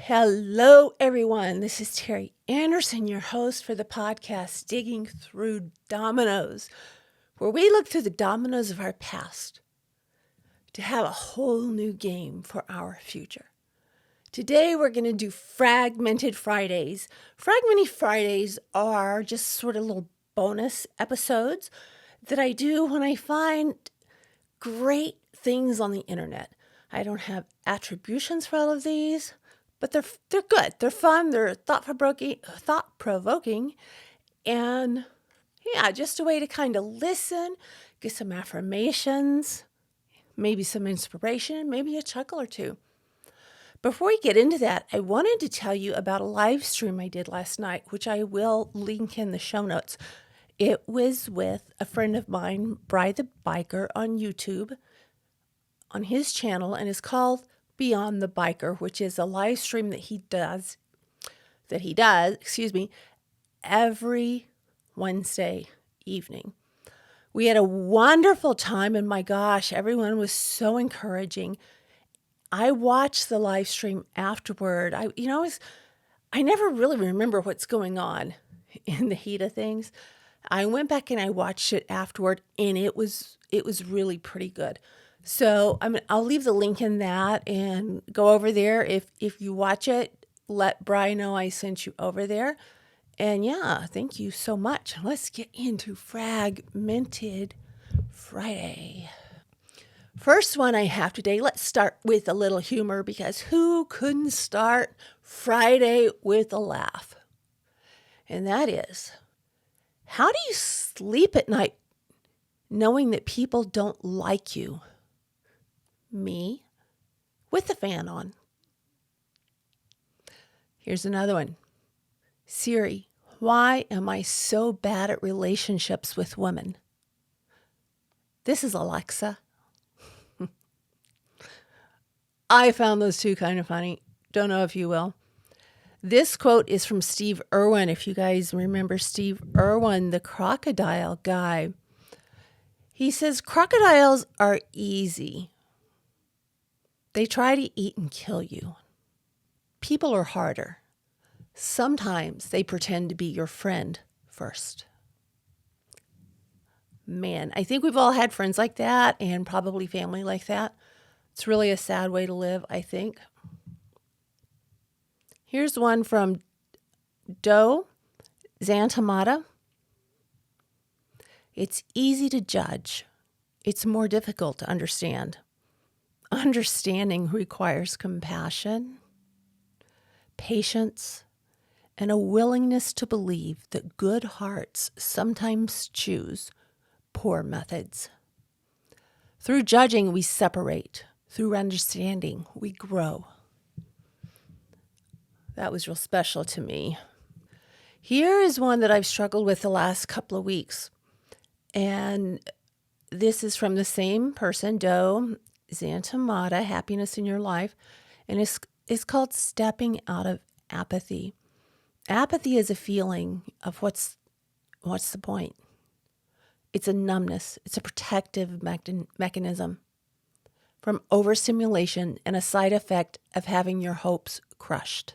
Hello, everyone. This is Teri Anderson, your host for the podcast Digging Through Dominoes, where we look through the dominoes of our past to have a whole new game for our future. Today, we're going to do Fragmented Fridays. Fragmented Fridays are just sort of little bonus episodes that I do when I find great things on the internet. I don't have attributions for all of these, but they're good. They're fun. They're thought-provoking, and just a way to kind of listen, get some affirmations, maybe some inspiration, maybe a chuckle or two. Before we get into that, I wanted to tell you about a live stream I did last night, which I will link in the show notes. It was with a friend of mine, Bry the Biker, on YouTube, on his channel, and is called Beyond the Biker, which is a live stream that he does, every Wednesday evening. We had a wonderful time, and my gosh, everyone was so encouraging. I watched the live stream afterward. I never really remember what's going on in the heat of things. I went back and I watched it afterward, and it was really pretty good. So I'll leave the link in that and go over there. If you watch it, let Bri know I sent you over there. And thank you so much. Let's get into Fragmented Friday. First one I have today, let's start with a little humor, because who couldn't start Friday with a laugh? And that is, how do you sleep at night knowing that people don't like you? Me, with the fan on. Here's another one. Siri, why am I so bad at relationships with women? This is Alexa. I found those two kind of funny. Don't know if you will. This quote is from Steve Irwin. If you guys remember Steve Irwin, the crocodile guy. He says, crocodiles are easy. They try to eat and kill you. People are harder. Sometimes they pretend to be your friend first. Man, I think we've all had friends like that, and probably family like that. It's really a sad way to live, I think. Here's one from Do Zantamata. It's easy to judge. It's more difficult to understand. Understanding requires compassion, patience, and a willingness to believe that good hearts sometimes choose poor methods. Through judging, we separate. Through understanding, we grow. That was real special to me. Here is one that I've struggled with the last couple of weeks. And this is from the same person, Do Zantamata, Happiness in Your Life. And it's called Stepping Out of Apathy. Apathy is a feeling of what's the point? It's a numbness. It's a protective mechanism from overstimulation and a side effect of having your hopes crushed.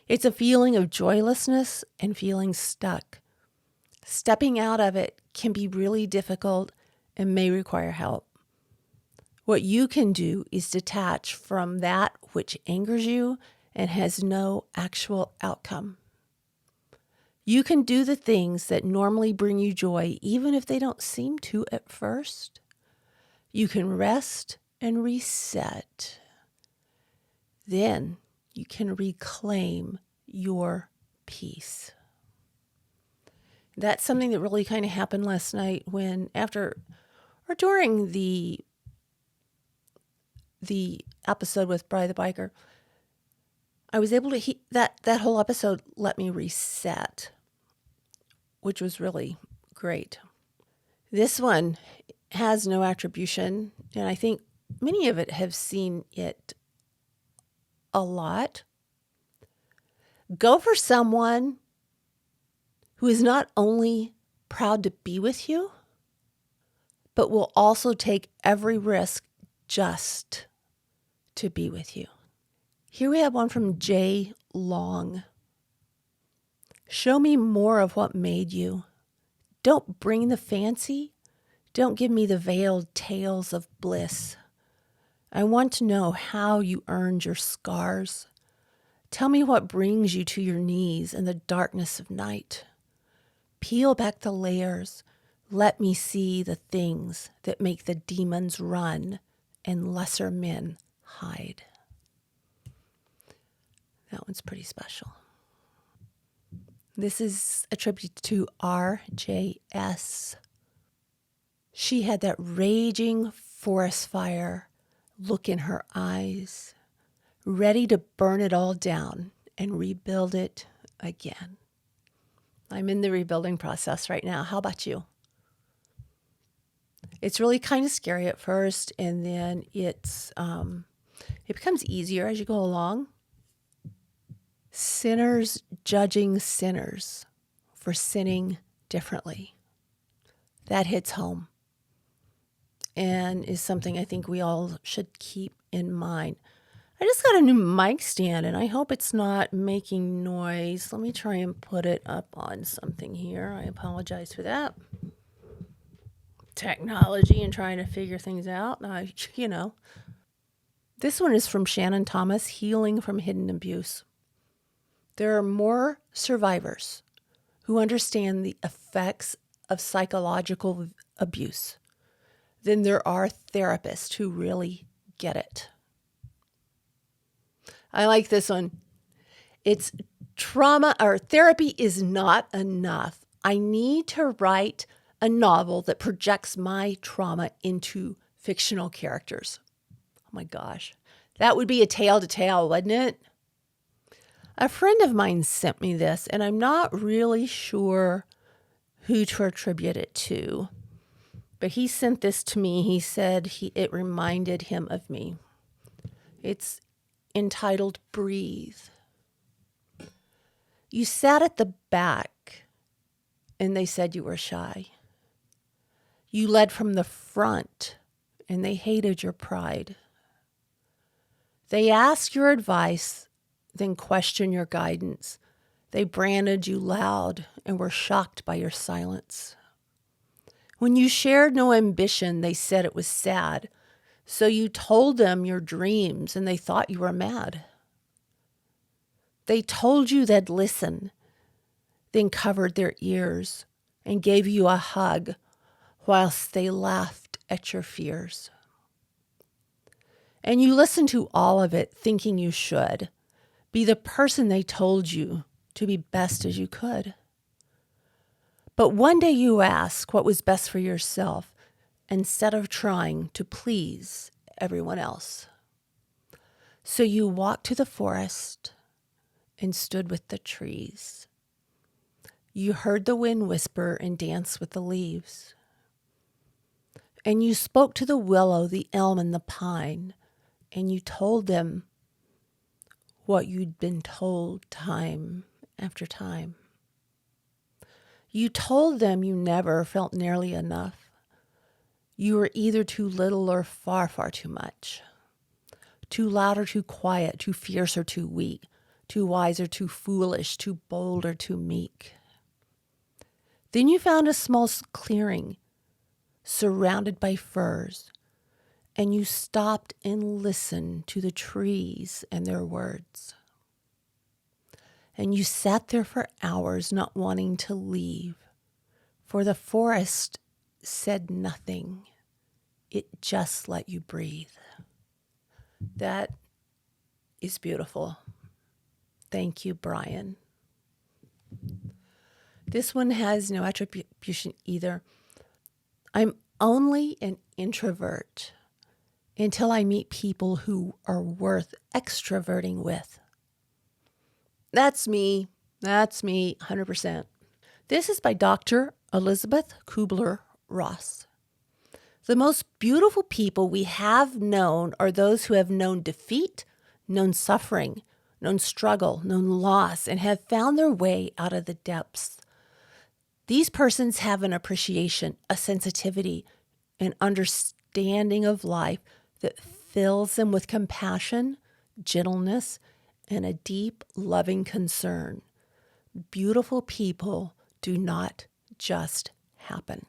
It's a feeling of joylessness and feeling stuck. Stepping out of it can be really difficult and may require help. What you can do is detach from that which angers you and has no actual outcome. You can do the things that normally bring you joy, even if they don't seem to at first. You can rest and reset. Then you can reclaim your peace. That's something that really kind of happened last night during the episode with Bry the Biker. I was able to, that whole episode let me reset, which was really great. This one has no attribution, and I think many of it have seen it a lot. Go for someone who is not only proud to be with you, but will also take every risk just to be with you. Here we have one from J. Long. Show me more of what made you. Don't bring the fancy. Don't give me the veiled tales of bliss. I want to know how you earned your scars. Tell me what brings you to your knees in the darkness of night. Peel back the layers. Let me see the things that make the demons run and lesser men hide. That one's pretty special. This is a tribute to RJS. She had that raging forest fire look in her eyes, ready to burn it all down and rebuild it again. I'm in the rebuilding process right now. How about you? It's really kind of scary at first, and then it becomes easier as you go along. Sinners judging sinners for sinning differently. That hits home and is something I think we all should keep in mind. I just got a new mic stand and I hope it's not making noise. Let me try and put it up on something here. I apologize for that. Technology and trying to figure things out. This one is from Shannon Thomas, Healing from Hidden Abuse. There are more survivors who understand the effects of psychological abuse than there are therapists who really get it. I like this one. It's trauma or therapy is not enough. I need to write a novel that projects my trauma into fictional characters. Oh my gosh. That would be a tale to tell, wouldn't it? A friend of mine sent me this, and I'm not really sure who to attribute it to. But he sent this to me. He said it reminded him of me. It's entitled Breathe. You sat at the back, and they said you were shy. You led from the front, and they hated your pride. They asked your advice, then question your guidance. They branded you loud and were shocked by your silence. When you shared no ambition, they said it was sad. So you told them your dreams and they thought you were mad. They told you they'd listen, then covered their ears and gave you a hug whilst they laughed at your fears. And you listened to all of it thinking you should be the person they told you to be best as you could. But one day you asked what was best for yourself instead of trying to please everyone else. So you walked to the forest and stood with the trees. You heard the wind whisper and dance with the leaves. And you spoke to the willow, the elm, and the pine, and you told them what you'd been told time after time. You told them you never felt nearly enough. You were either too little or far, far too much. Too loud or too quiet, too fierce or too weak, too wise or too foolish, too bold or too meek. Then you found a small clearing surrounded by firs, and you stopped and listened to the trees and their words. And you sat there for hours not wanting to leave, for the forest said nothing. It just let you breathe. That is beautiful. Thank you, Brian. This one has no attribution either. I'm only an introvert until I meet people who are worth extroverting with. That's me. That's me, 100%. This is by Dr. Elizabeth Kubler-Ross. The most beautiful people we have known are those who have known defeat, known suffering, known struggle, known loss, and have found their way out of the depths. These persons have an appreciation, a sensitivity, an understanding of life that fills them with compassion gentleness, and a deep, loving concern. Beautiful people do not just happen.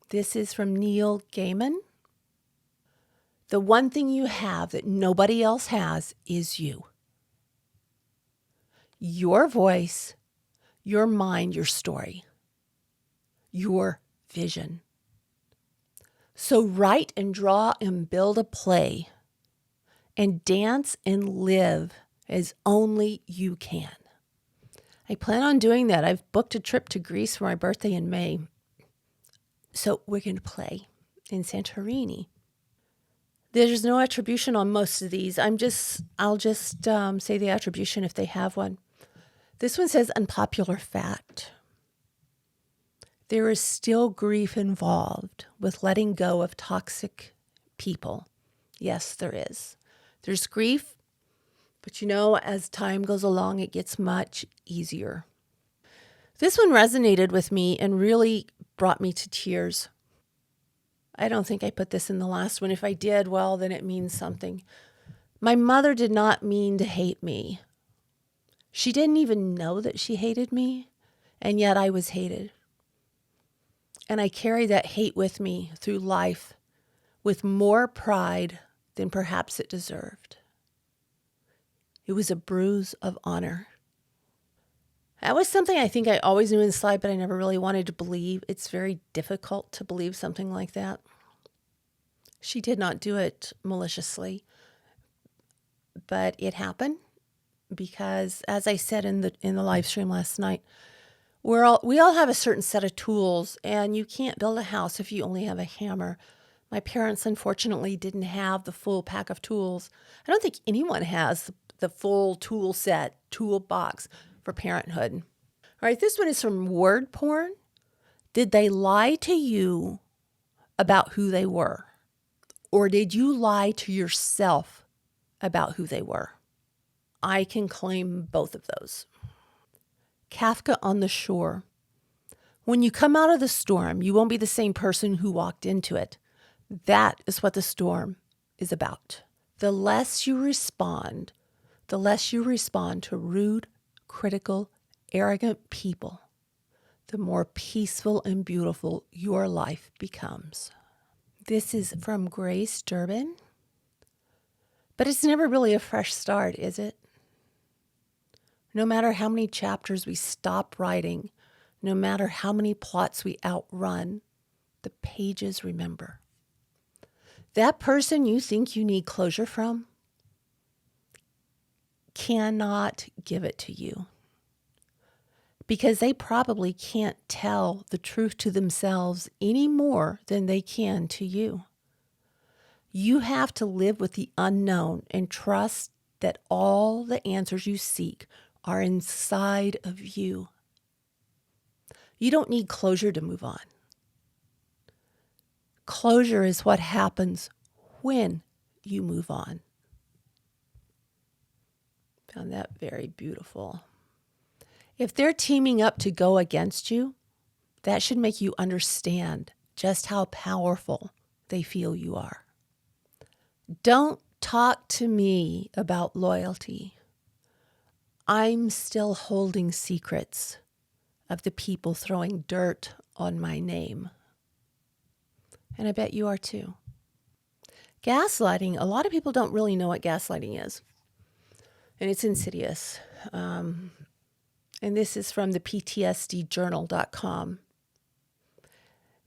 This is from Neil Gaiman. The one thing you have that nobody else has is you. Your voice, your mind, your story, your vision. So write and draw and build a play and dance and live as only you can. I plan on doing that. I've booked a trip to Greece for my birthday in May. So we're going to play in Santorini. There's no attribution on most of these. I'll just say the attribution if they have one. This one says unpopular fact. There is still grief involved with letting go of toxic people. Yes, there is. There's grief, but as time goes along, it gets much easier. This one resonated with me and really brought me to tears. I don't think I put this in the last one. If I did, well, then it means something. My mother did not mean to hate me. She didn't even know that she hated me, and yet I was hated. And I carry that hate with me through life with more pride than perhaps it deserved. It was a bruise of honor. That was something I think I always knew inside, but I never really wanted to believe. It's very difficult to believe something like that. She did not do it maliciously, but it happened because, as I said in the live stream last night, we all have a certain set of tools, and you can't build a house if you only have a hammer. My parents, unfortunately, didn't have the full pack of tools. I don't think anyone has the full toolbox for parenthood. All right, this one is from Word Porn. Did they lie to you about who they were? Or did you lie to yourself about who they were? I can claim both of those. Kafka on the Shore. When you come out of the storm, you won't be the same person who walked into it. That is what the storm is about. The less you respond to rude, critical, arrogant people, the more peaceful and beautiful your life becomes. This is from Grace Durbin. But it's never really a fresh start, is it? No matter how many chapters we stop writing, no matter how many plots we outrun, the pages remember. That person you think you need closure from cannot give it to you because they probably can't tell the truth to themselves any more than they can to you. You have to live with the unknown and trust that all the answers you seek are inside of you. You don't need closure to move on. Closure is what happens when you move on. Found that very beautiful. If they're teaming up to go against you, that should make you understand just how powerful they feel you are. Don't talk to me about loyalty. I'm still holding secrets of the people throwing dirt on my name. And I bet you are too. Gaslighting, a lot of people don't really know what gaslighting is. And it's insidious. And this is from the ttpsdjournal.com.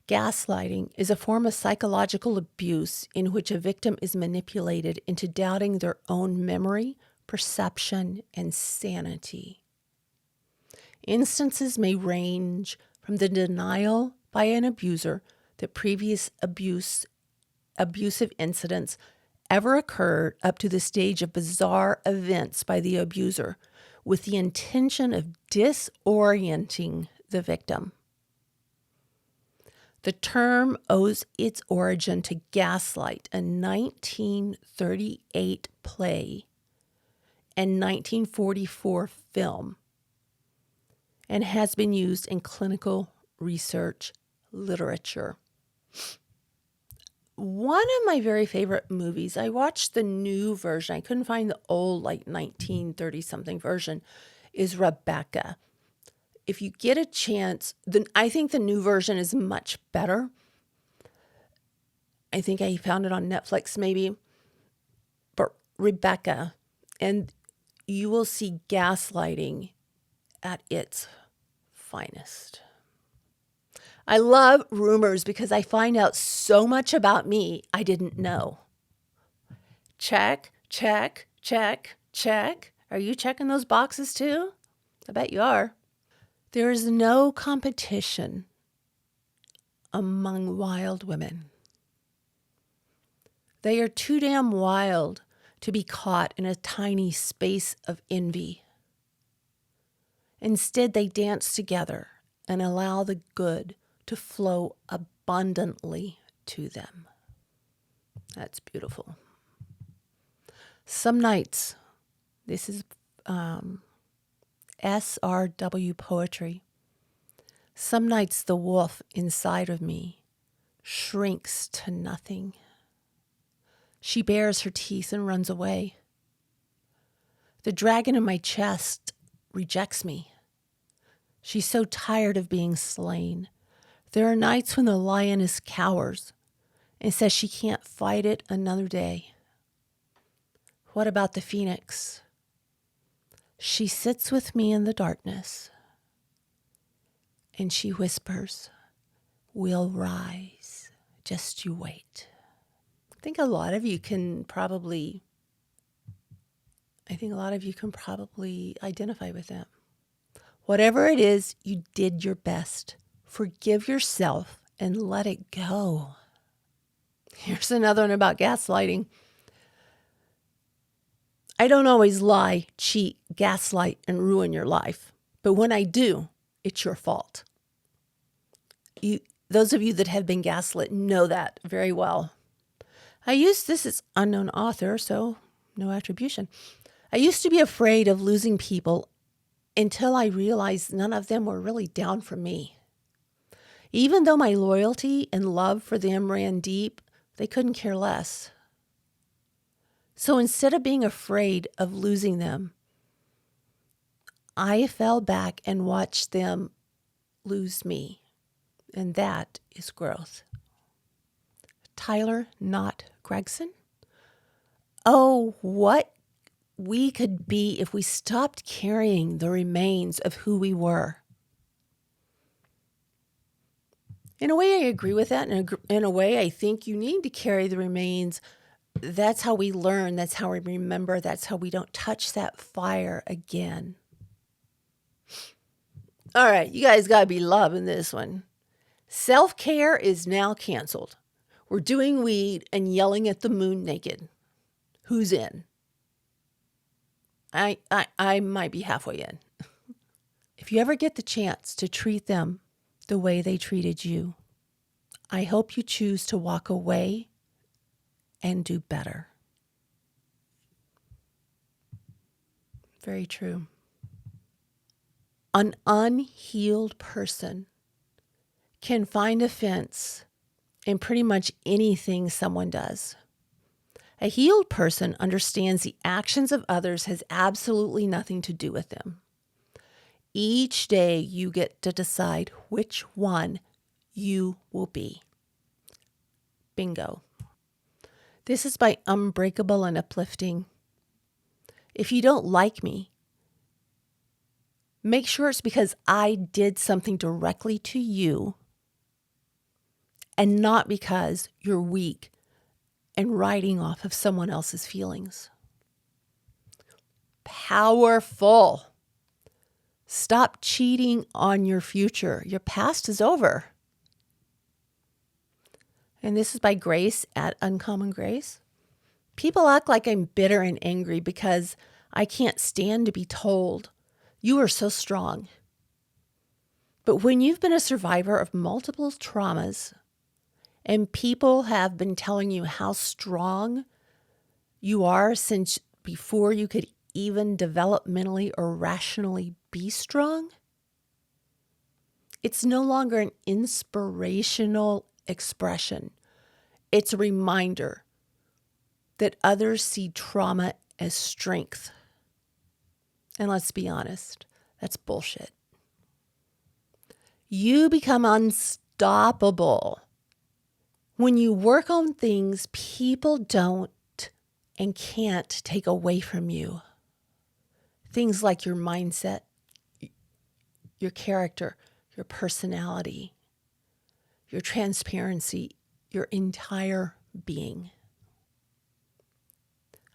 Gaslighting is a form of psychological abuse in which a victim is manipulated into doubting their own memory, perception, and sanity. Instances may range from the denial by an abuser that previous abusive incidents ever occurred up to the stage of bizarre events by the abuser with the intention of disorienting the victim. The term owes its origin to Gaslight, a 1938 play and 1944 film, and has been used in clinical research literature. One of my very favorite movies, I watched the new version. I couldn't find the old, like 1930 something version, is Rebecca. If you get a chance, I think the new version is much better. I think I found it on Netflix maybe. But Rebecca, and you will see gaslighting at its finest. I love rumors because I find out so much about me I didn't know. Check, check, check, check. Are you checking those boxes too? I bet you are. There is no competition among wild women. They are too damn wild to be caught in a tiny space of envy. Instead, they dance together and allow the good to flow abundantly to them. That's beautiful. Some nights, this is SRW poetry. Some nights the wolf inside of me shrinks to nothing. She bares her teeth and runs away. The dragon in my chest rejects me. She's so tired of being slain. There are nights when the lioness cowers and says she can't fight it another day. What about the phoenix? She sits with me in the darkness and she whispers, "We'll rise, just you wait." I think a lot of you can probably identify with that. Whatever it is, you did your best. Forgive yourself and let it go. Here's another one about gaslighting. I don't always lie, cheat, gaslight, and ruin your life. But when I do, it's your fault. Those of you that have been gaslit know that very well. This is unknown author, so no attribution. I used to be afraid of losing people until I realized none of them were really down for me. Even though my loyalty and love for them ran deep, they couldn't care less. So instead of being afraid of losing them, I fell back and watched them lose me. And that is growth. Tyler, not Gregson. Oh, what we could be if we stopped carrying the remains of who we were. In a way, I agree with that. In a way, I think you need to carry the remains. That's how we learn. That's how we remember. That's how we don't touch that fire again. All right, you guys got to be loving this one. Self-care is now canceled. We're doing weed and yelling at the moon naked. Who's in? I might be halfway in. If you ever get the chance to treat them the way they treated you, I hope you choose to walk away and do better. Very true. An unhealed person can find offense in pretty much anything someone does. A healed person understands the actions of others has absolutely nothing to do with them. Each day you get to decide which one you will be. Bingo. This is by Unbreakable and Uplifting. If you don't like me, make sure it's because I did something directly to you and not because you're weak and riding off of someone else's feelings. Powerful. Stop cheating on your future. Your past is over. And this is by Grace at Uncommon Grace. People act like I'm bitter and angry because I can't stand to be told, "You are so strong." But when you've been a survivor of multiple traumas and people have been telling you how strong you are since before you could even developmentally or rationally be strong, it's no longer an inspirational expression. It's a reminder that others see trauma as strength. And let's be honest, that's bullshit. You become unstoppable when you work on things people don't and can't take away from you. Things like your mindset, your character, your personality, your transparency, your entire being.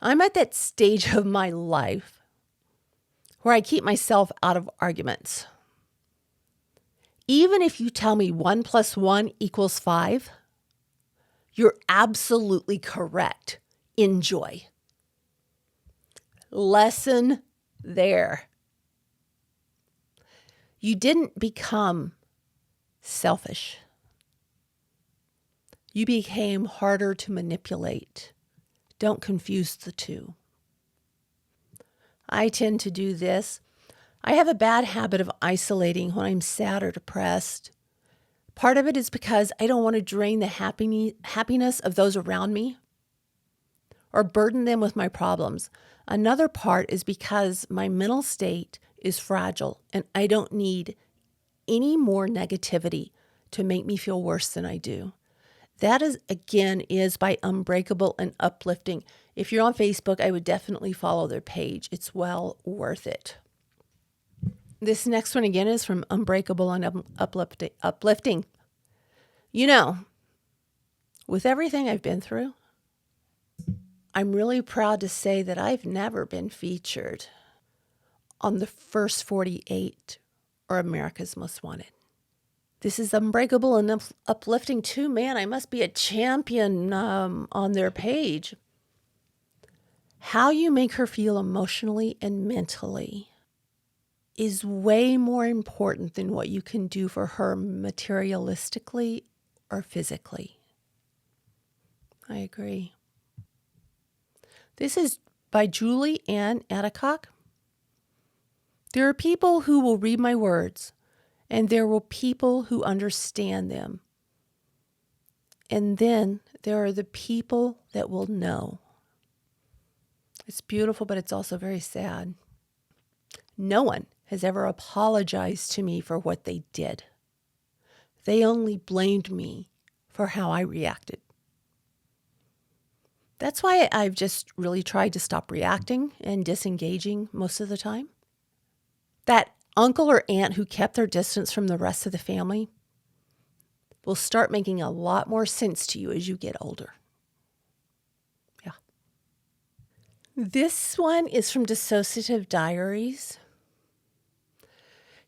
I'm at that stage of my life where I keep myself out of arguments. Even if you tell me 1 + 1 = 5, you're absolutely correct. Enjoy. Lesson there. You didn't become selfish. You became harder to manipulate. Don't confuse the two. I tend to do this. I have a bad habit of isolating when I'm sad or depressed. Part of it is because I don't want to drain the happiness of those around me or burden them with my problems. Another part is because my mental state is fragile and I don't need any more negativity to make me feel worse than I do. That is by Unbreakable and Uplifting. If you're on Facebook, I would definitely follow their page. It's well worth it. This next one again is from Unbreakable and Uplifting. You know, with everything I've been through, I'm really proud to say that I've never been featured on the first 48 or America's Most Wanted. This is Unbreakable and Uplifting too. Man, I must be a champion on their page. How you make her feel emotionally and mentally is way more important than what you can do for her materialistically or physically. I agree. This is by Julie Ann Adcock. There are people who will read my words, and there will people who understand them. And then there are the people that will know. It's beautiful, but it's also very sad. No one has ever apologized to me for what they did. They only blamed me for how I reacted. That's why I've just really tried to stop reacting and disengaging most of the time. That uncle or aunt who kept their distance from the rest of the family will start making a lot more sense to you as you get older. Yeah. This one is from Dissociative Diaries.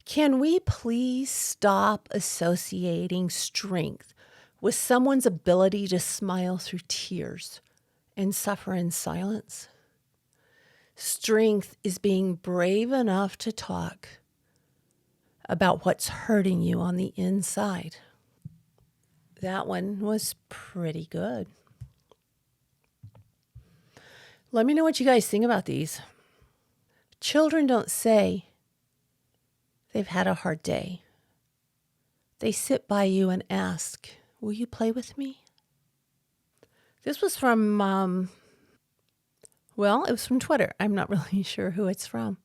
Can we please stop associating strength with someone's ability to smile through tears and suffer in silence? Strength is being brave enough to talk about what's hurting you on the inside. That one was pretty good. Let me know what you guys think about these. Children don't say they've had a hard day. They sit by you and ask, will you play with me? This was from, it was from Twitter. I'm not really sure who it's from.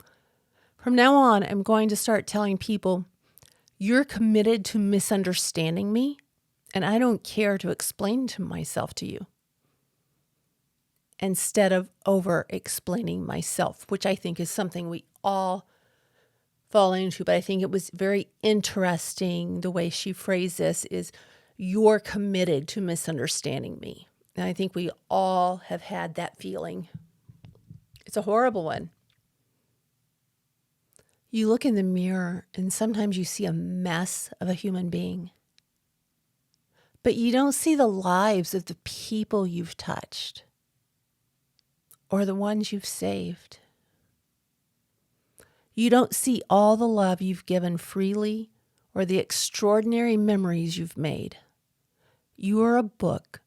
From now on, I'm going to start telling people, you're committed to misunderstanding me, and I don't care to explain to myself to you. Instead of over-explaining myself, which I think is something we all fall into. But I think it was very interesting the way she phrased this is, you're committed to misunderstanding me. And I think we all have had that feeling. It's a horrible one. You look in the mirror and sometimes you see a mess of a human being. But you don't see the lives of the people you've touched or the ones you've saved. You don't see all the love you've given freely or the extraordinary memories you've made. You are a book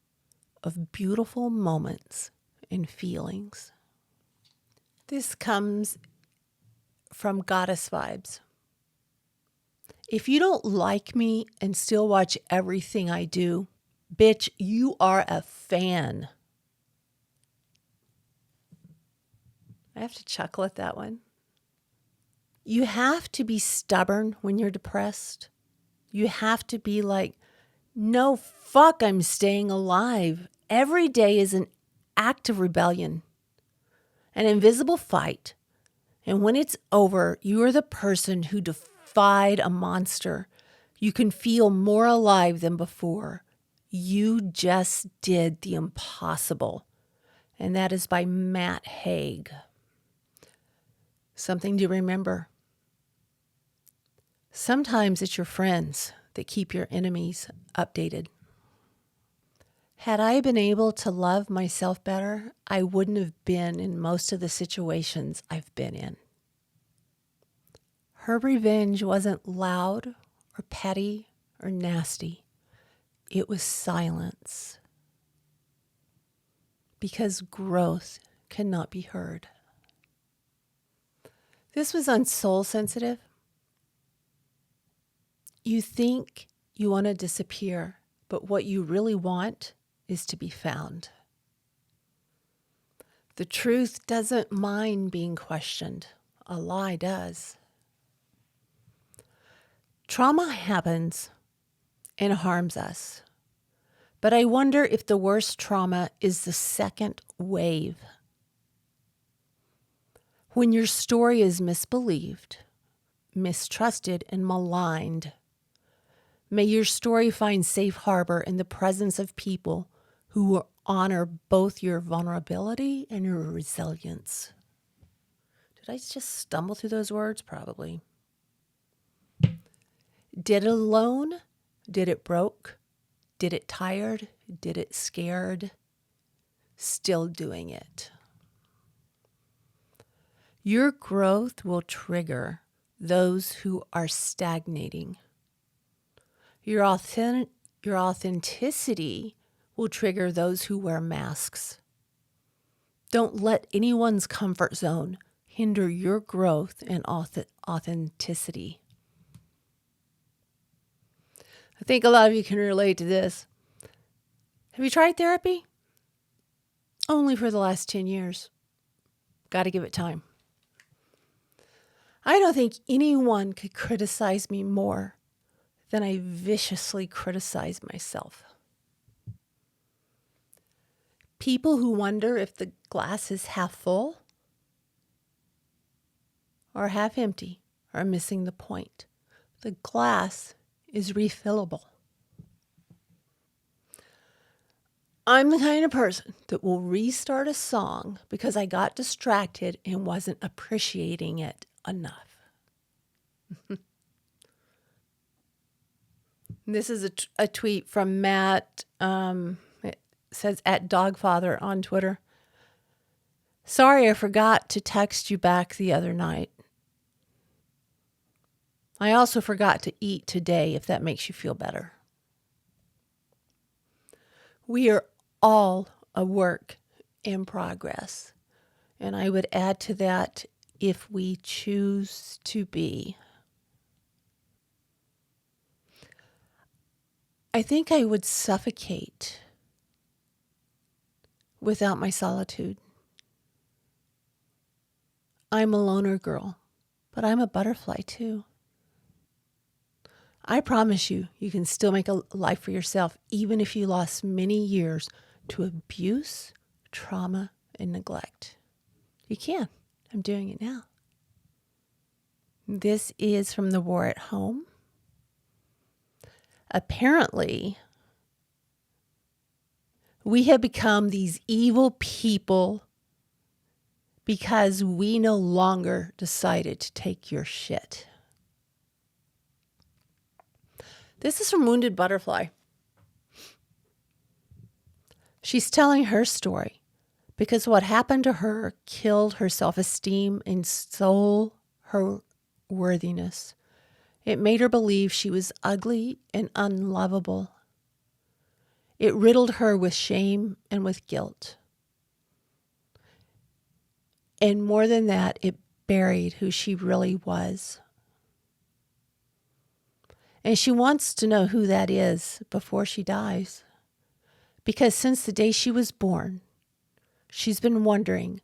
of beautiful moments and feelings. This comes from Goddess Vibes. If you don't like me and still watch everything I do, Bitch, you are a fan. I have to chuckle at that one. You have to be stubborn when you're depressed. You have to be like, no, fuck, I'm staying alive. Every day is an act of rebellion, an invisible fight. And when it's over, you are the person who defied a monster. You can feel more alive than before. You just did the impossible. And that is by Matt Haig. Something to remember. Sometimes it's your friends that keep your enemies updated. Had I been able to love myself better, I wouldn't have been in most of the situations I've been in. Her revenge wasn't loud or petty or nasty. It was silence. Because growth cannot be heard. This was on Soul Sensitive. You think you want to disappear, but what you really want is to be found. The truth doesn't mind being questioned. A lie does. Trauma happens and harms us. But I wonder if the worst trauma is the second wave. When your story is misbelieved, mistrusted, and maligned, may your story find safe harbor in the presence of people who will honor both your vulnerability and your resilience. Did I just stumble through those words? Probably. Did it alone? Did it broke? Did it tired? Did it scared? Still doing it. Your growth will trigger those who are stagnating. Your authenticity will trigger those who wear masks. Don't let anyone's comfort zone hinder your growth and authenticity. I think a lot of you can relate to this. Have you tried therapy? Only for the last 10 years. Got to give it time. I don't think anyone could criticize me more than I viciously criticize myself. People who wonder if the glass is half full or half empty are missing the point. The glass is refillable. I'm the kind of person that will restart a song because I got distracted and wasn't appreciating it enough. This is a tweet from Matt. It says @dogfather on Twitter. Sorry, I forgot to text you back the other night. I also forgot to eat today, if that makes you feel better. We are all a work in progress. And I would add to that, if we choose to be. I think I would suffocate without my solitude. I'm a loner girl, but I'm a butterfly too. I promise you, you can still make a life for yourself, even if you lost many years to abuse, trauma, and neglect. You can. I'm doing it now. This is from The War at Home. Apparently, we have become these evil people because we no longer decided to take your shit. This is from Wounded Butterfly. She's telling her story because what happened to her killed her self-esteem and stole her worthiness. It made her believe she was ugly and unlovable. It riddled her with shame and with guilt. And more than that, it buried who she really was. And she wants to know who that is before she dies. Because since the day she was born, she's been wondering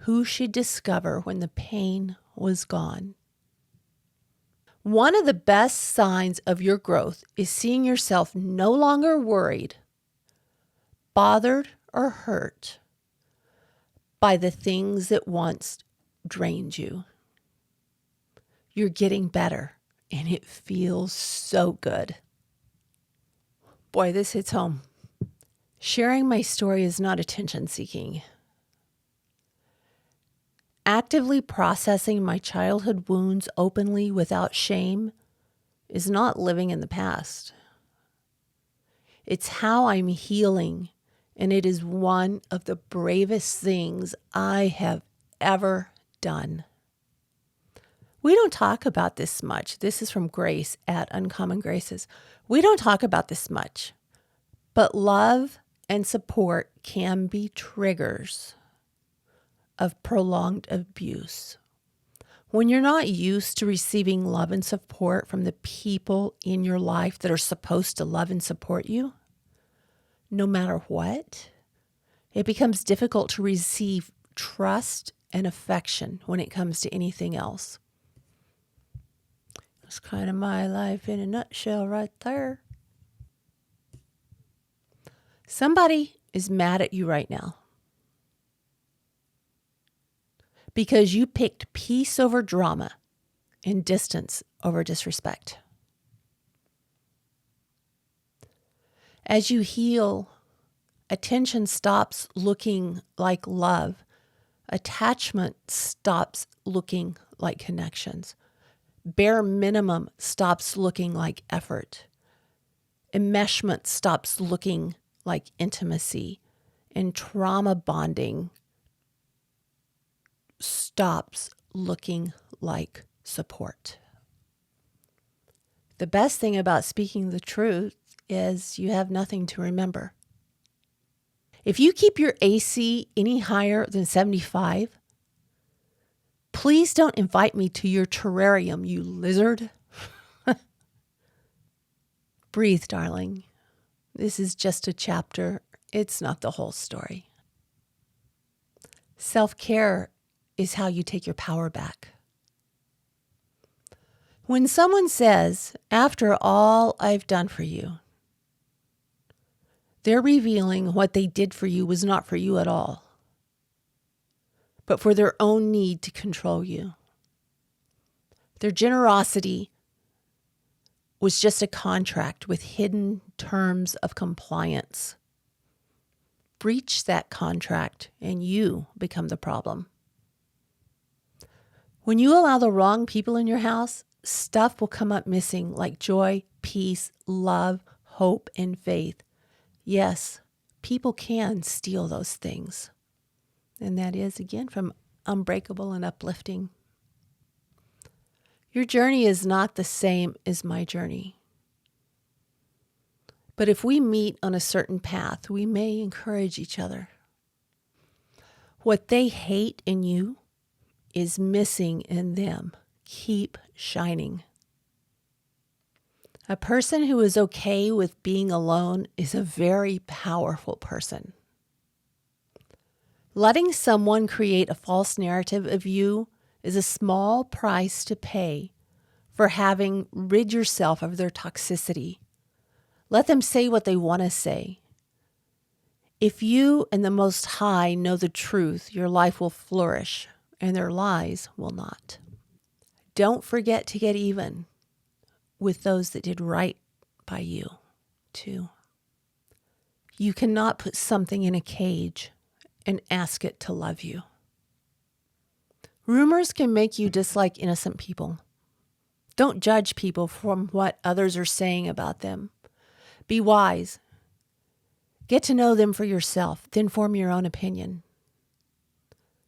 who she'd discover when the pain was gone. One of the best signs of your growth is seeing yourself no longer worried, bothered, or hurt by the things that once drained you. You're getting better, and it feels so good. Boy, this hits home. Sharing my story is not attention seeking. Actively processing my childhood wounds openly without shame is not living in the past. It's how I'm healing, and it is one of the bravest things I have ever done. We don't talk about this much. This is from Grace at Uncommon Graces. We don't talk about this much, but love and support can be triggers of prolonged abuse. When you're not used to receiving love and support from the people in your life that are supposed to love and support you, no matter what, it becomes difficult to receive trust and affection when it comes to anything else. That's kind of my life in a nutshell right there. Somebody is mad at you right now because you picked peace over drama and distance over disrespect. As you heal, attention stops looking like love. Attachment stops looking like connections. Bare minimum stops looking like effort. Enmeshment stops looking like intimacy. And trauma bonding stops looking like support. The best thing about speaking the truth is you have nothing to remember. If you keep your AC any higher than 75, please don't invite me to your terrarium, you lizard. Breathe, darling. This is just a chapter. It's not the whole story. Self-care is how you take your power back. When someone says, "After all I've done for you," they're revealing what they did for you was not for you at all, but for their own need to control you. Their generosity was just a contract with hidden terms of compliance. Breach that contract and you become the problem. When you allow the wrong people in your house, stuff will come up missing like joy, peace, love, hope, and faith. Yes, people can steal those things. And that is, again, from Unbreakable and Uplifting. Your journey is not the same as my journey. But if we meet on a certain path, we may encourage each other. What they hate in you is missing in them. Keep shining. A person who is okay with being alone is a very powerful person. Letting someone create a false narrative of you is a small price to pay for having rid yourself of their toxicity. Let them say what they want to say. If you and the Most High know the truth, your life will flourish, and their lies will not. Don't forget to get even with those that did right by you, too. You cannot put something in a cage and ask it to love you. Rumors can make you dislike innocent people. Don't judge people from what others are saying about them. Be wise. Get to know them for yourself, then form your own opinion.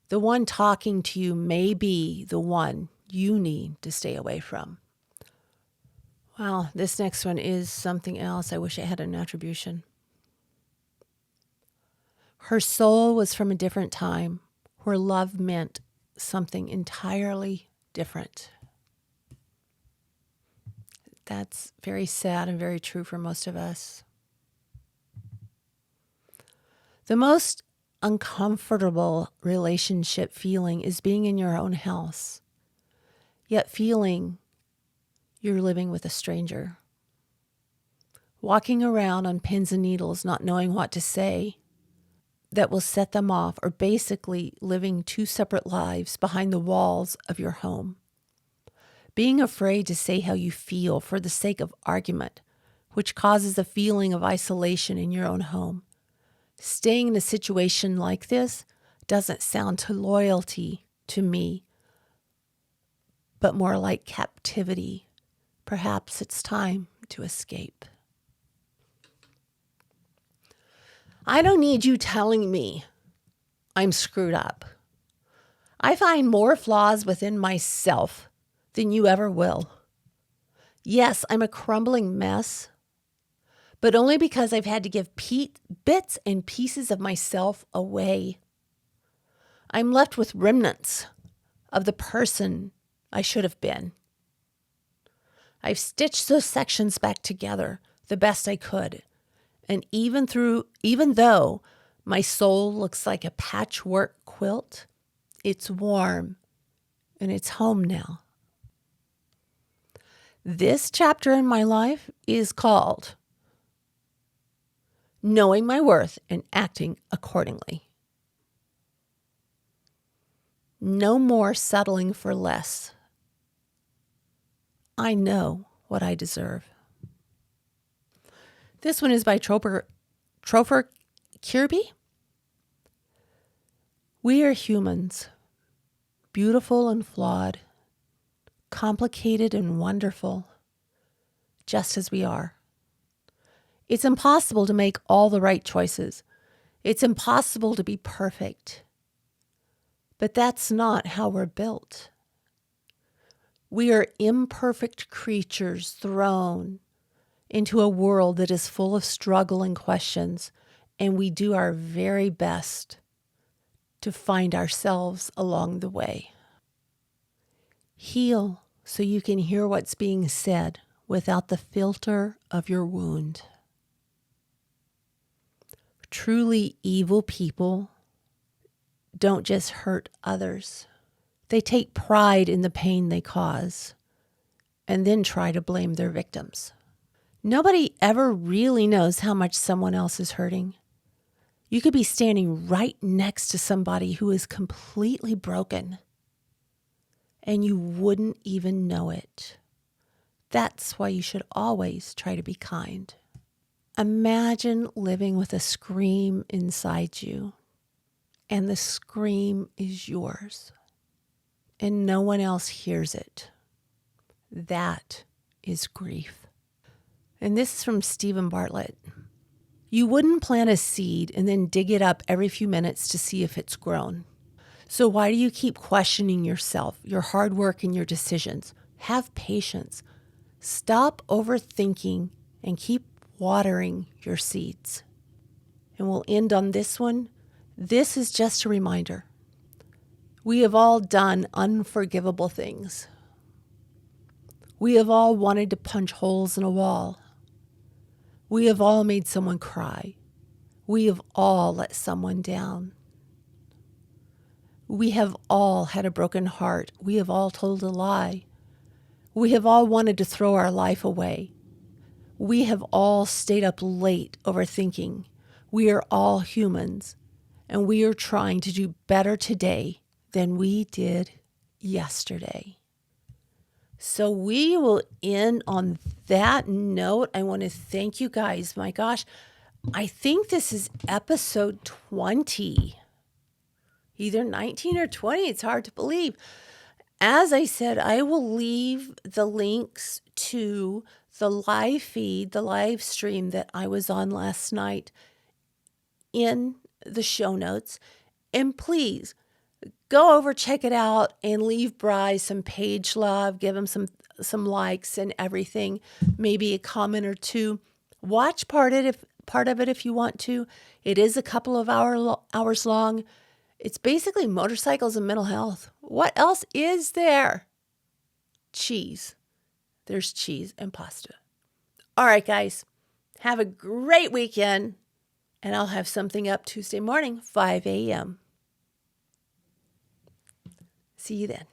The one talking to you may be the one you need to stay away from. Wow, this next one is something else. I wish I had an attribution. Her soul was from a different time where love meant something entirely different. That's very sad and very true for most of us. The most uncomfortable relationship feeling is being in your own house, yet feeling you're living with a stranger. Walking around on pins and needles, not knowing what to say that will set them off, or basically living two separate lives behind the walls of your home. Being afraid to say how you feel for the sake of argument, which causes a feeling of isolation in your own home. Staying in a situation like this doesn't sound to loyalty to me, but more like captivity. Perhaps it's time to escape. I don't need you telling me I'm screwed up. I find more flaws within myself than you ever will. Yes, I'm a crumbling mess, but only because I've had to give bits and pieces of myself away. I'm left with remnants of the person I should have been. I've stitched those sections back together the best I could. And even though my soul looks like a patchwork quilt, it's warm and it's home now. This chapter in my life is called Knowing My Worth and Acting Accordingly. No more settling for less. I know what I deserve. This one is by Trofer Kirby. We are humans, beautiful and flawed, complicated and wonderful, just as we are. It's impossible to make all the right choices. It's impossible to be perfect. But that's not how we're built. We are imperfect creatures thrown into a world that is full of struggle and questions, and we do our very best to find ourselves along the way. Heal so you can hear what's being said without the filter of your wound. Truly evil people don't just hurt others. They take pride in the pain they cause and then try to blame their victims. Nobody ever really knows how much someone else is hurting. You could be standing right next to somebody who is completely broken, and you wouldn't even know it. That's why you should always try to be kind. Imagine living with a scream inside you, and the scream is yours, and no one else hears it. That is grief. And this is from Stephen Bartlett. You wouldn't plant a seed and then dig it up every few minutes to see if it's grown. So why do you keep questioning yourself, your hard work, and your decisions? Have patience. Stop overthinking and keep watering your seeds. And we'll end on this one. This is just a reminder. We have all done unforgivable things. We have all wanted to punch holes in a wall. We have all made someone cry. We have all let someone down. We have all had a broken heart. We have all told a lie. We have all wanted to throw our life away. We have all stayed up late overthinking. We are all humans, and we are trying to do better today than we did yesterday. So we will end on that note. I want to thank you guys. My gosh, I think this is episode 20. Either 19 or 20. It's hard to believe. As I said, I will leave the links to the live feed, the live stream that I was on last night in the show notes. And please go over, check it out, and leave Bryce some page love. Give him some likes and everything. Maybe a comment or two. Watch part of it if you want to. It is a couple of hours long. It's basically motorcycles and mental health. What else is there? Cheese. There's cheese and pasta. All right, guys. Have a great weekend. And I'll have something up Tuesday morning, 5 a.m. See you then.